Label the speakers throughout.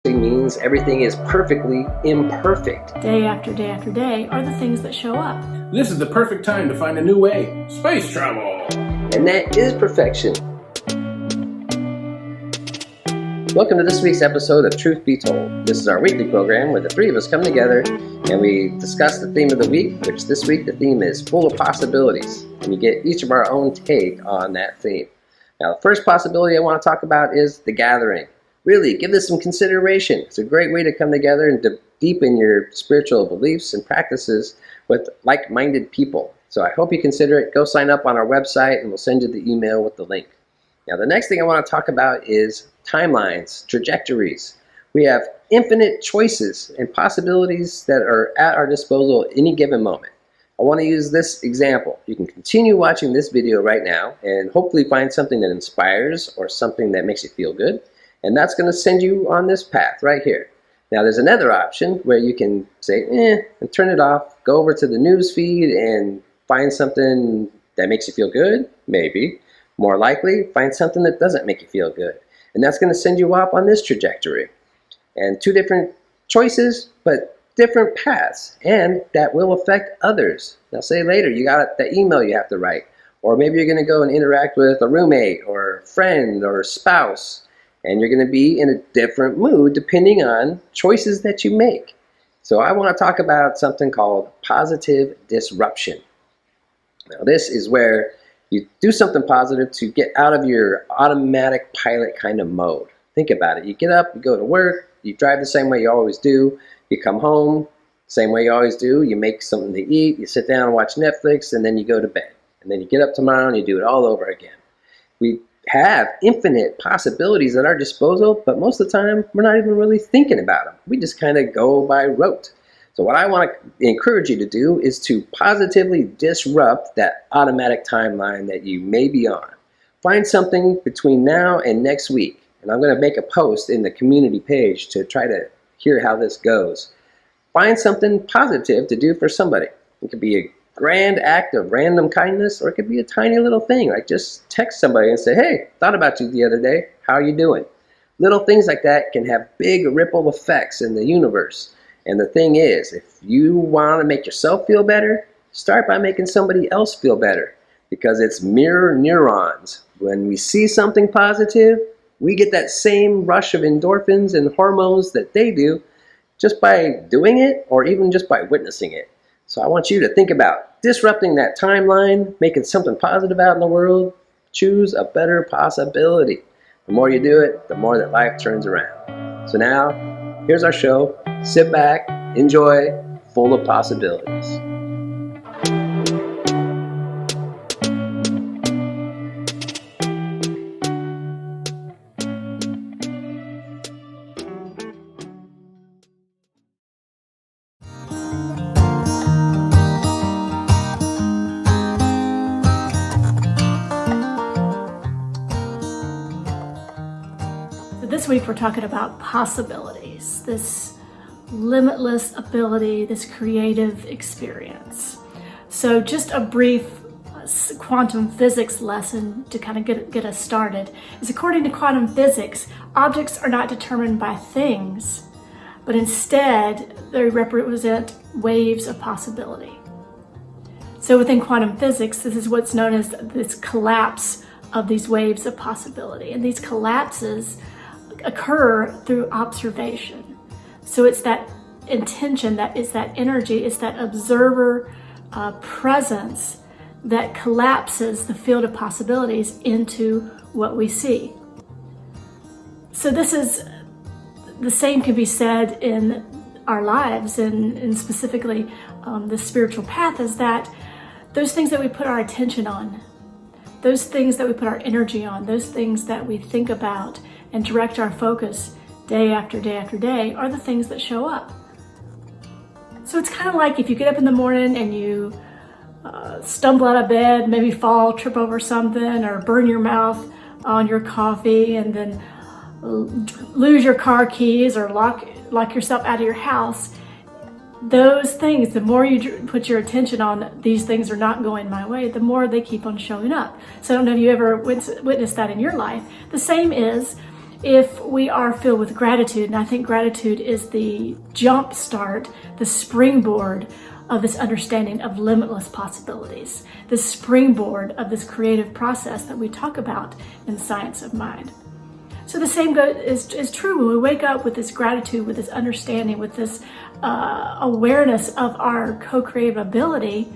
Speaker 1: means everything is perfectly imperfect.
Speaker 2: Day after day after day are the things that show up.
Speaker 3: This is the perfect time to find a new way. Space travel!
Speaker 1: And that is perfection. Welcome to this week's episode of Truth Be Told. This is our weekly program where the three of us come together and we discuss the theme of the week, which this week the theme is full of possibilities. And you get each of our own take on that theme. Now, the first possibility I want to talk about is the gathering. Really, give this some consideration. It's a great way to come together and to deepen your spiritual beliefs and practices with like-minded people. So I hope you consider it. Go sign up on our website and we'll send you the email with the link. Now, the next thing I want to talk about is timelines, trajectories. We have infinite choices and possibilities that are at our disposal at any given moment. I want to use this example. You can continue watching this video right now and hopefully find something that inspires or something that makes you feel good. And that's going to send you on this path right here. Now, there's another option where you can say, and turn it off, go over to the news feed and find something that makes you feel good, maybe. More likely, find something that doesn't make you feel good. And that's going to send you off on this trajectory. And two different choices, but different paths. And that will affect others. Now, say later, you got the email you have to write. Or maybe you're going to go and interact with a roommate or a friend or a spouse. And you're going to be in a different mood depending on choices that you make. So I want to talk about something called positive disruption. Now, this is where you do something positive to get out of your automatic pilot kind of mode. Think about it. You get up, you go to work, you drive the same way you always do, you come home, same way you always do, you make something to eat, you sit down and watch Netflix, and then you go to bed. And then you get up tomorrow and you do it all over again. We have infinite possibilities at our disposal, but most of the time we're not even really thinking about them. We just kind of go by rote. So what I want to encourage you to do is to positively disrupt that automatic timeline that you may be on. Find something between now and next week, and I'm going to make a post in the community page to try to hear how this goes. Find something positive to do for somebody. It could be a grand act of random kindness, or it could be a tiny little thing, like just text somebody and say, hey, thought about you the other day, how are you doing? Little things like that can have big ripple effects in the universe. And the thing is, if you want to make yourself feel better, start by making somebody else feel better, because it's mirror neurons. When we see something positive, we get that same rush of endorphins and hormones that they do just by doing it or even just by witnessing it. So I want you to think about disrupting that timeline, making something positive out in the world. Choose a better possibility. The more you do it, the more that life turns around. So now, here's our show. Sit back, enjoy, full of possibilities.
Speaker 2: This week we're talking about possibilities, this limitless ability, this creative experience. So just a brief quantum physics lesson to kind of get us started is, according to quantum physics, objects are not determined by things, but instead they represent waves of possibility. So within quantum physics, this is what's known as this collapse of these waves of possibility. And these collapses occur through observation. So it's that intention, that is that energy, it's that observer presence that collapses the field of possibilities into what we see. So this is the same can be said in our lives, and specifically the spiritual path, is that those things that we put our attention on, those things that we put our energy on, those things that we think about and direct our focus day after day after day are the things that show up. So it's kind of like if you get up in the morning and you stumble out of bed, maybe fall, trip over something, or burn your mouth on your coffee, and then lose your car keys or lock yourself out of your house. Those things, the more you put your attention on these things are not going my way, the more they keep on showing up. So I don't know if you ever witnessed that in your life. The same is if we are filled with gratitude, and I think gratitude is the jump start, the springboard of this understanding of limitless possibilities, the springboard of this creative process that we talk about in Science of Mind. So the same is true when we wake up with this gratitude, with this understanding, with this awareness of our co-creative ability,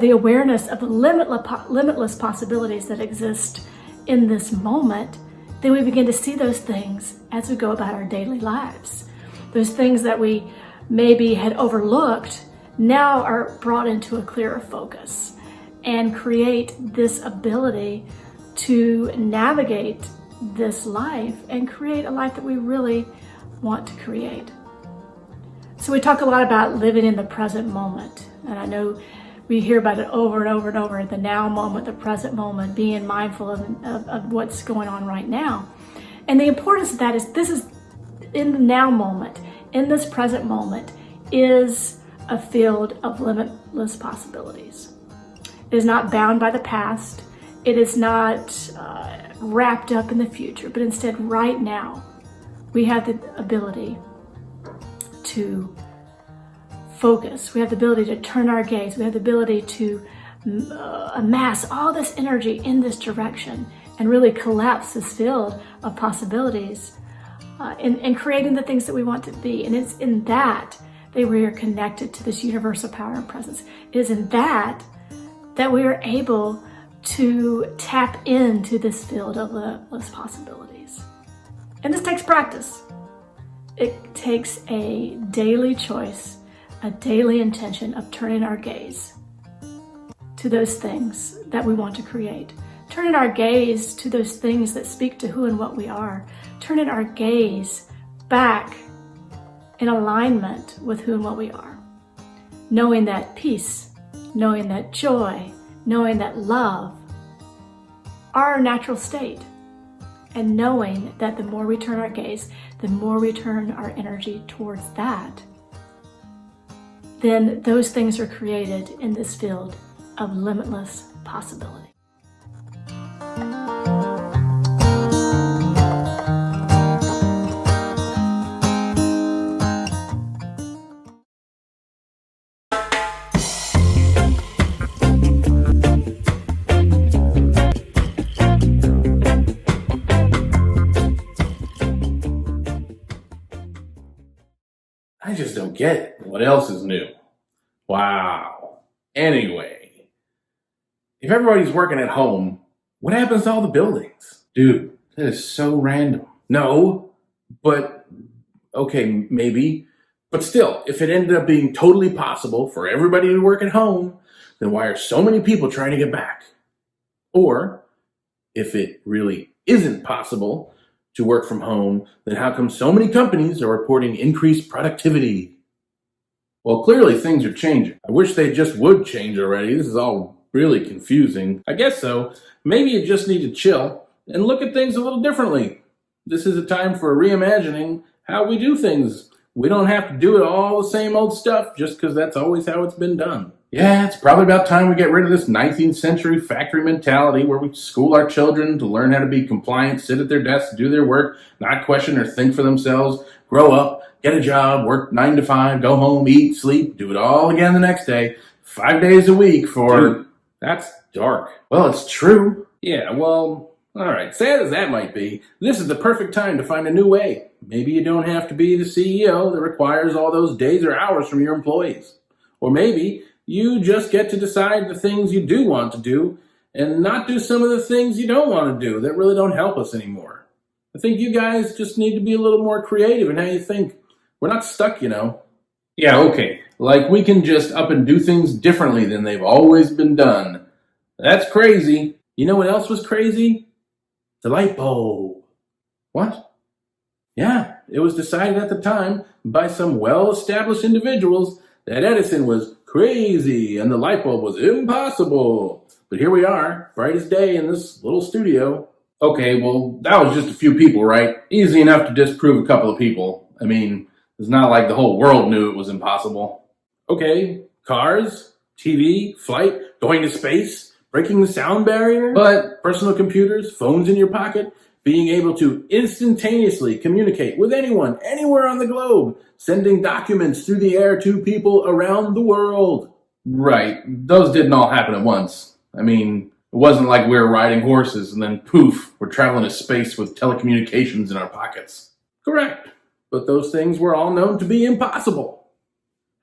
Speaker 2: the awareness of the limitless possibilities that exist in this moment. Then we begin to see those things as we go about our daily lives. Those things that we maybe had overlooked now are brought into a clearer focus and create this ability to navigate this life and create a life that we really want to create. So we talk a lot about living in the present moment. And I know we hear about it over and over and over, the now moment, the present moment, being mindful of what's going on right now. And the importance of that is this is in the now moment, in this present moment, is a field of limitless possibilities. It is not bound by the past. It is not wrapped up in the future, but instead right now, we have the ability to focus. We have the ability to turn our gaze. We have the ability to amass all this energy in this direction and really collapse this field of possibilities in creating the things that we want to be. And it's in that we are connected to this universal power and presence. It is in that we are able to tap into this field of limitless possibilities. And this takes practice. It takes a daily choice, a daily intention of turning our gaze to those things that we want to create. Turning our gaze to those things that speak to who and what we are. Turning our gaze back in alignment with who and what we are. Knowing that peace, knowing that joy, knowing that love are our natural state. And knowing that the more we turn our gaze, the more we turn our energy towards that, then those things are created in this field of limitless possibility.
Speaker 3: I just don't get it. What else is new? Wow. Anyway, if everybody's working at home, what happens to all the buildings? Dude, that is so random. No, but okay, maybe. But still, if it ended up being totally possible for everybody to work at home, then why are so many people trying to get back? Or, if it really isn't possible to work from home, then how come so many companies are reporting increased productivity? Well, clearly things are changing. I wish they just would change already. This is all really confusing. I guess so. Maybe you just need to chill and look at things a little differently. This is a time for reimagining how we do things. We don't have to do it all the same old stuff just because that's always how it's been done. Yeah, it's probably about time we get rid of this 19th century factory mentality where we school our children to learn how to be compliant, sit at their desks, do their work, not question or think for themselves, grow up, get a job, work 9 to 5, go home, eat, sleep, do it all again the next day, 5 days a week for... Dude, that's dark. Well, it's true. Yeah, well, all right, sad as that might be, this is the perfect time to find a new way. Maybe you don't have to be the CEO that requires all those days or hours from your employees. Or maybe you just get to decide the things you do want to do and not do some of the things you don't want to do that really don't help us anymore. I think you guys just need to be a little more creative in how you think. We're not stuck, you know. Yeah, okay. Like we can just up and do things differently than they've always been done. That's crazy. You know what else was crazy? The light bulb. What? Yeah, it was decided at the time by some well-established individuals that Edison was crazy and the light bulb was impossible. But here we are, bright as day in this little studio. Okay, well, that was just a few people, right? Easy enough to disprove a couple of people. I mean, it's not like the whole world knew it was impossible. Okay, cars, TV, flight, going to space, breaking the sound barrier. But personal computers, phones in your pocket, being able to instantaneously communicate with anyone, anywhere on the globe, sending documents through the air to people around the world. Right, those didn't all happen at once. I mean, it wasn't like we were riding horses and then poof, we're traveling to space with telecommunications in our pockets. Correct, but those things were all known to be impossible.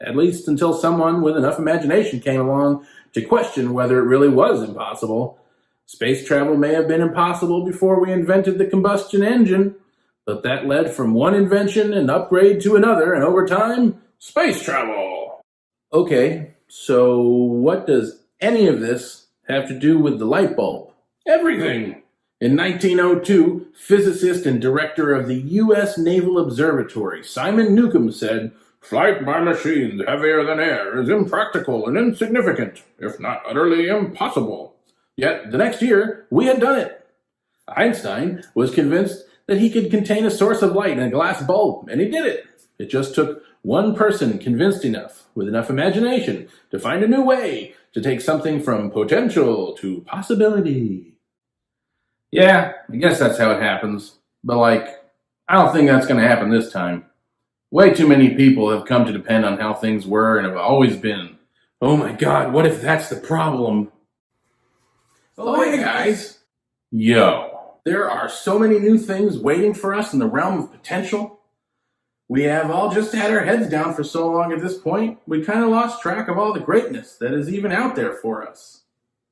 Speaker 3: At least until someone with enough imagination came along to question whether it really was impossible. Space travel may have been impossible before we invented the combustion engine, but that led from one invention and upgrade to another, and over time, space travel. Okay, so what does any of this have to do with the light bulb? Everything. In 1902, physicist and director of the U.S. Naval Observatory, Simon Newcomb, said, "Flight by machines heavier than air is impractical and insignificant, if not utterly impossible." Yet, the next year, we had done it. Einstein was convinced that he could contain a source of light in a glass bulb, and he did it. It just took one person convinced enough, with enough imagination, to find a new way to take something from potential to possibility. Yeah, I guess that's how it happens. But I don't think that's going to happen this time. Way too many people have come to depend on how things were and have always been. Oh my God, what if that's the problem? Oh, hey guys! Yo, there are so many new things waiting for us in the realm of potential. We have all just had our heads down for so long at this point, we kind of lost track of all the greatness that is even out there for us.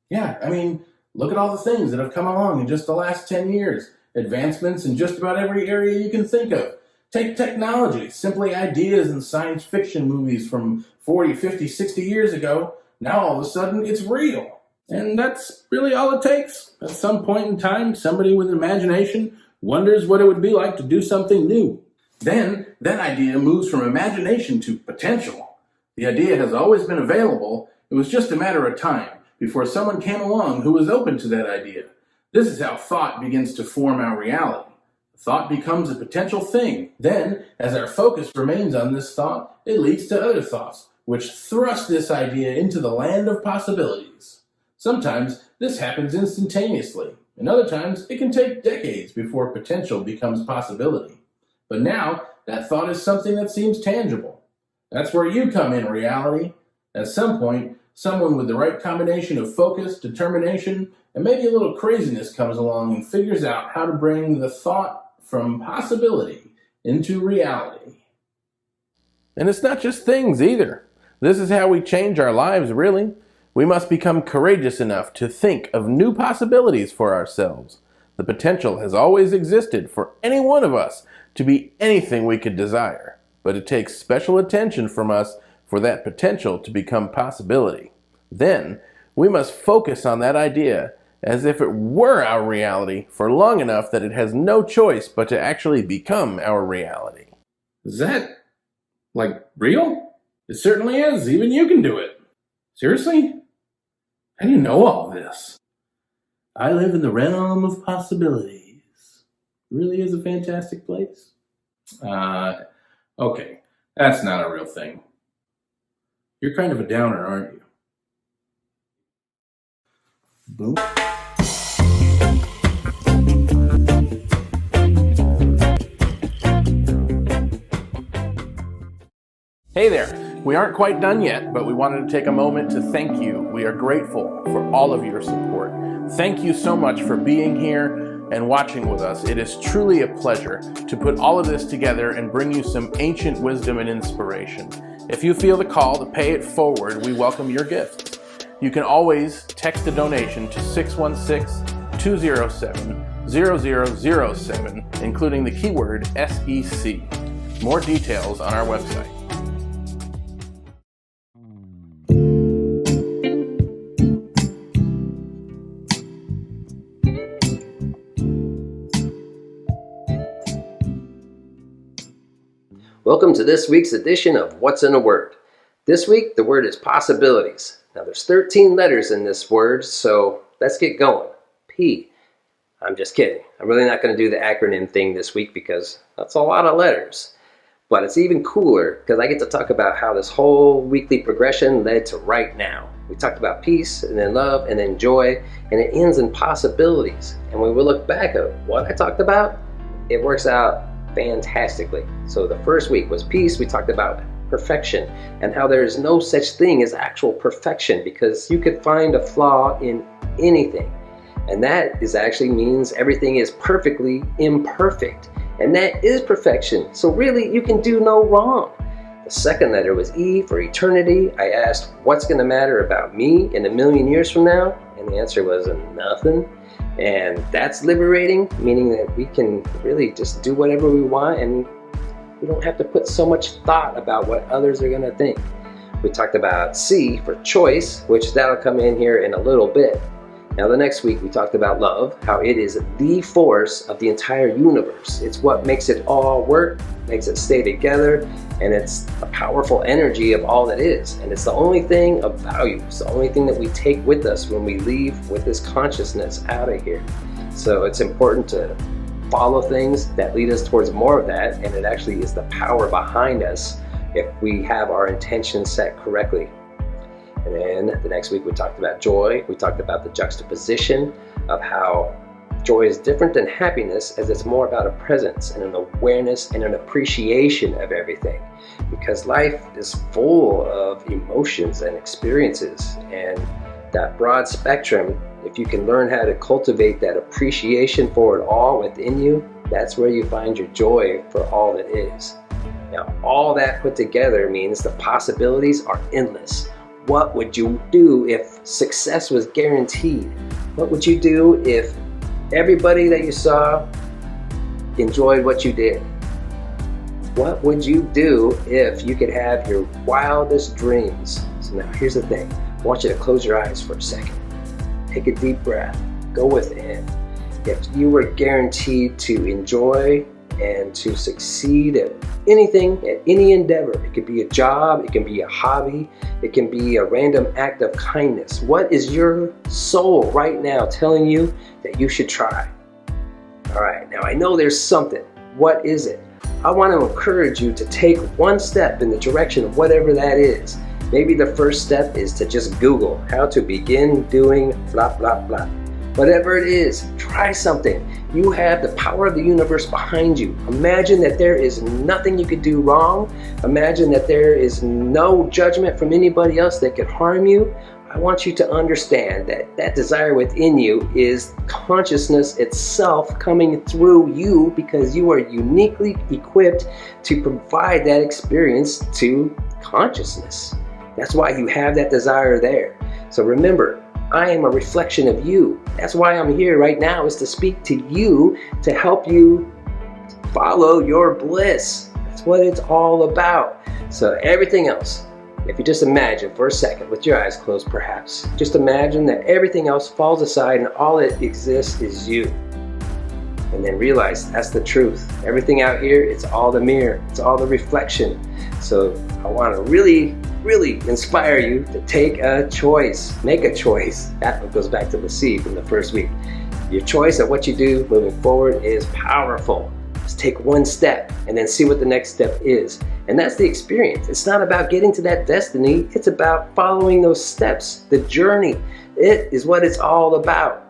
Speaker 3: Yeah, I mean, look at all the things that have come along in just the last 10 years. Advancements in just about every area you can think of. Take technology, simply ideas in science fiction movies from 40, 50, 60 years ago. Now all of a sudden it's real. And that's really all it takes. At some point in time, somebody with an imagination wonders what it would be like to do something new. Then, that idea moves from imagination to potential. The idea has always been available. It was just a matter of time before someone came along who was open to that idea. This is how thought begins to form our reality. Thought becomes a potential thing. Then, as our focus remains on this thought, it leads to other thoughts, which thrust this idea into the land of possibilities. Sometimes this happens instantaneously, and other times it can take decades before potential becomes possibility. But now, that thought is something that seems tangible. That's where you come in, reality. At some point, someone with the right combination of focus, determination, and maybe a little craziness comes along and figures out how to bring the thought from possibility into reality. And it's not just things either. This is how we change our lives, really. We must become courageous enough to think of new possibilities for ourselves. The potential has always existed for any one of us to be anything we could desire, but it takes special attention from us for that potential to become possibility. Then, we must focus on that idea as if it were our reality for long enough that it has no choice but to actually become our reality. Is that, real? It certainly is. Even you can do it. Seriously? How do you know all this? I live in the realm of possibilities. It really is a fantastic place. Okay. That's not a real thing. You're kind of a downer, aren't you? Boom. Hey there. We aren't quite done yet, but we wanted to take a moment to thank you. We are grateful for all of your support. Thank you so much for being here and watching with us. It is truly a pleasure to put all of this together and bring you some ancient wisdom and inspiration. If you feel the call to pay it forward, we welcome your gifts. You can always text a donation to 616-207-0007, including the keyword SEC. More details on our website.
Speaker 1: Welcome to this week's edition of What's in a Word. This week, the word is possibilities. Now, there's 13 letters in this word, so let's get going. P. I'm just kidding. I'm really not going to do the acronym thing this week because that's a lot of letters. But it's even cooler because I get to talk about how this whole weekly progression led to right now. We talked about peace, and then love, and then joy, and it ends in possibilities. And when we look back at what I talked about, it works out fantastically. So the first week was peace. We talked about perfection and how there is no such thing as actual perfection, because you could find a flaw in anything. And that actually means everything is perfectly imperfect. And that is perfection. So really, you can do no wrong. The second letter was E for eternity. I asked, what's going to matter about me in a million years from now? And the answer was nothing. And that's liberating, meaning that we can really just do whatever we want, and we don't have to put so much thought about what others are going to think. We talked about C for choice, which that'll come in here in a little bit. Now the next week we talked about love, how it is the force of the entire universe. It's what makes it all work, makes it stay together, and it's a powerful energy of all that is. And it's the only thing of value. It's the only thing that we take with us when we leave with this consciousness out of here. So it's important to follow things that lead us towards more of that, and it actually is the power behind us if we have our intentions set correctly. And then the next week we talked about joy. We talked about the juxtaposition of how joy is different than happiness, as it's more about a presence and an awareness and an appreciation of everything. Because life is full of emotions and experiences, and that broad spectrum, if you can learn how to cultivate that appreciation for it all within you, that's where you find your joy for all it is. Now, all that put together means the possibilities are endless. What would you do if success was guaranteed? What would you do if everybody that you saw enjoyed what you did? What would you do if you could have your wildest dreams? So now here's the thing. I want you to close your eyes for a second. Take a deep breath. Go within. If you were guaranteed to enjoy and to succeed at anything, at any endeavor, it could be a job, it can be a hobby, it can be a random act of kindness. What is your soul right now telling you that you should try? All right, now I know there's something. What is it? I want to encourage you to take one step in the direction of whatever that is. Maybe the first step is to just Google how to begin doing blah, blah, blah. Whatever it is, try something. You have the power of the universe behind you. Imagine that there is nothing you could do wrong. Imagine that there is no judgment from anybody else that could harm you. I want you to understand that that desire within you is consciousness itself coming through you, because you are uniquely equipped to provide that experience to consciousness. That's why you have that desire there. So remember, I am a reflection of you. That's why I'm here right now, is to speak to you, to help you follow your bliss. That's what it's all about. So everything else, if you just imagine for a second, with your eyes closed perhaps, just imagine that everything else falls aside and all that exists is you. And then realize that's the truth. Everything out here, it's all the mirror. It's all the reflection. So I want to really inspire you to take a choice. Make a choice. That goes back to the C from the first week. Your choice of what you do moving forward is powerful. Just take one step and then see what the next step is. And that's the experience. It's not about getting to that destiny. It's about following those steps. The journey. It is what it's all about.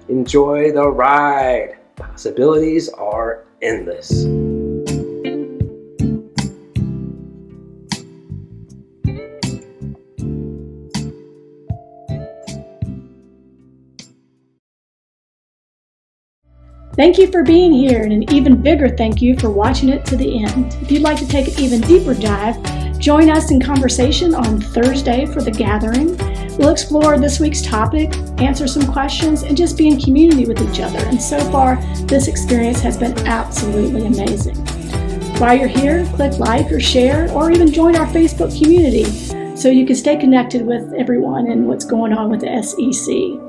Speaker 1: Enjoy the ride. Possibilities are endless.
Speaker 2: Thank you for being here, and an even bigger thank you for watching it to the end. If you'd like to take an even deeper dive, join us in conversation on Thursday for the gathering. We'll explore this week's topic, answer some questions, and just be in community with each other. And so far, this experience has been absolutely amazing. While you're here, click like or share, or even join our Facebook community so you can stay connected with everyone and what's going on with the SEC.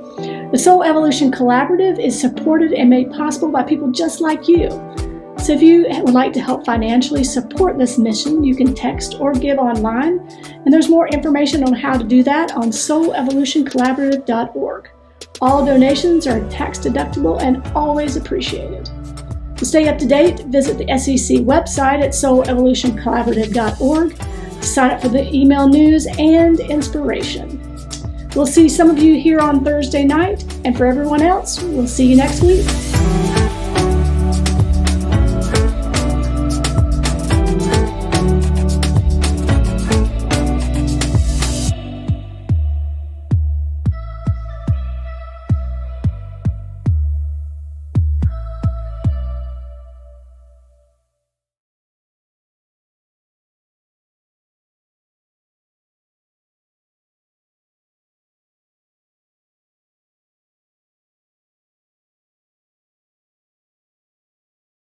Speaker 2: The Soul Evolution Collaborative is supported and made possible by people just like you. So if you would like to help financially support this mission, you can text or give online. And there's more information on how to do that on soulevolutioncollaborative.org. All donations are tax deductible and always appreciated. To stay up to date, visit the SEC website at soulevolutioncollaborative.org to sign up for the email news and inspiration. We'll see some of you here on Thursday night, and for everyone else, we'll see you next week.